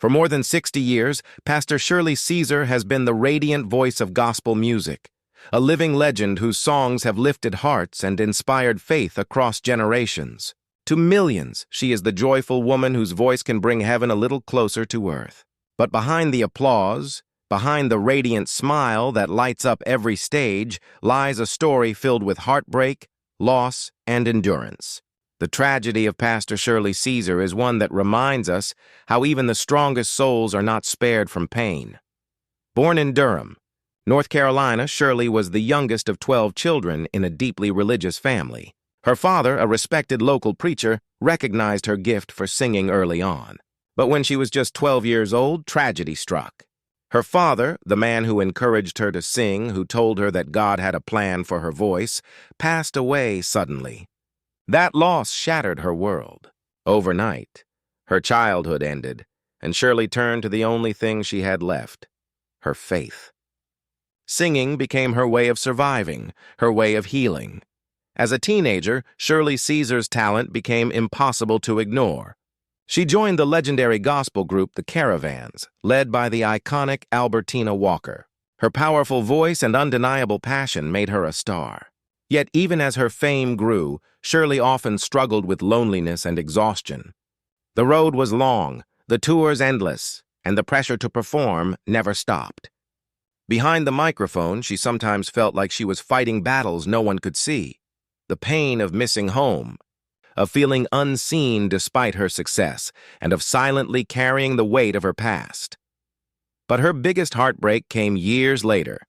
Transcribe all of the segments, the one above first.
For more than 60 years, Pastor Shirley Caesar has been the radiant voice of gospel music, a living legend whose songs have lifted hearts and inspired faith across generations. To millions, she is the joyful woman whose voice can bring heaven a little closer to earth. But behind the applause, behind the radiant smile that lights up every stage, lies a story filled with heartbreak, loss, and endurance. The tragedy of Pastor Shirley Caesar is one that reminds us how even the strongest souls are not spared from pain. Born in Durham, North Carolina, Shirley was the youngest of 12 children in a deeply religious family. Her father, a respected local preacher, recognized her gift for singing early on. But when she was just 12 years old, tragedy struck. Her father, the man who encouraged her to sing, who told her that God had a plan for her voice, passed away suddenly. That loss shattered her world. Overnight, her childhood ended, and Shirley turned to the only thing she had left, her faith. Singing became her way of surviving, her way of healing. As a teenager, Shirley Caesar's talent became impossible to ignore. She joined the legendary gospel group The Caravans, led by the iconic Albertina Walker. Her powerful voice and undeniable passion made her a star. Yet even as her fame grew, Shirley often struggled with loneliness and exhaustion. The road was long, the tours endless, and the pressure to perform never stopped. Behind the microphone, she sometimes felt like she was fighting battles no one could see. The pain of missing home, of feeling unseen despite her success, and of silently carrying the weight of her past. But her biggest heartbreak came years later,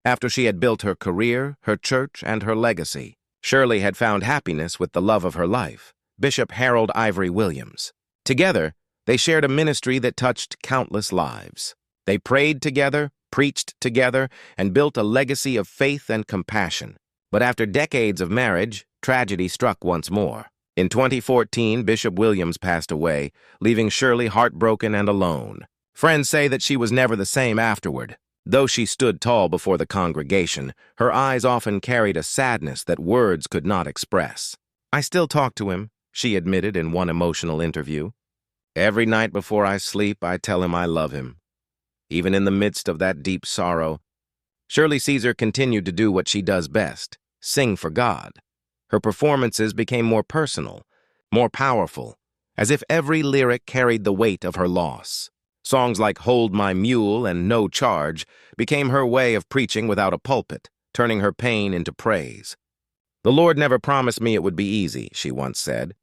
after she had built her career, her church, and her legacy. Shirley had found happiness with the love of her life, Bishop Harold Ivory Williams. Together, they shared a ministry that touched countless lives. They prayed together, preached together, and built a legacy of faith and compassion. But after decades of marriage, tragedy struck once more. In 2014, Bishop Williams passed away, leaving Shirley heartbroken and alone. Friends say that she was never the same afterward. Though she stood tall before the congregation, her eyes often carried a sadness that words could not express. "I still talk to him," she admitted in one emotional interview. "Every night before I sleep, I tell him I love him." Even in the midst of that deep sorrow, Shirley Caesar continued to do what she does best, sing for God. Her performances became more personal, more powerful, as if every lyric carried the weight of her loss. Songs like Hold My Mule and No Charge became her way of preaching without a pulpit, turning her pain into praise. "The Lord never promised me it would be easy," she once said.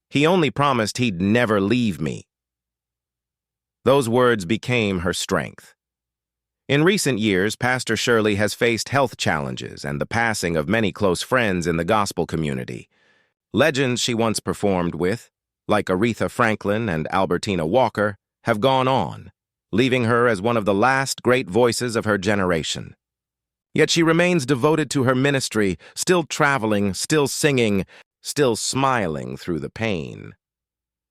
"He only promised He'd never leave me." Those words became her strength. In recent years, Pastor Shirley has faced health challenges and the passing of many close friends in the gospel community. Legends she once performed with, like Aretha Franklin and Albertina Walker, have gone on, leaving her as one of the last great voices of her generation. Yet she remains devoted to her ministry, still traveling, still singing, still smiling through the pain.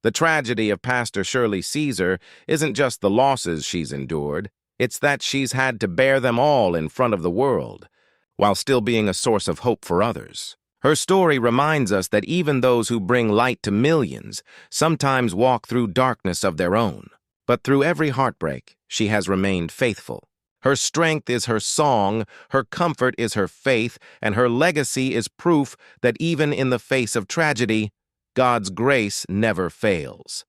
The tragedy of Pastor Shirley Caesar isn't just the losses she's endured, it's that she's had to bear them all in front of the world, while still being a source of hope for others. Her story reminds us that even those who bring light to millions sometimes walk through darkness of their own. But through every heartbreak, she has remained faithful. Her strength is her song, her comfort is her faith, and her legacy is proof that even in the face of tragedy, God's grace never fails.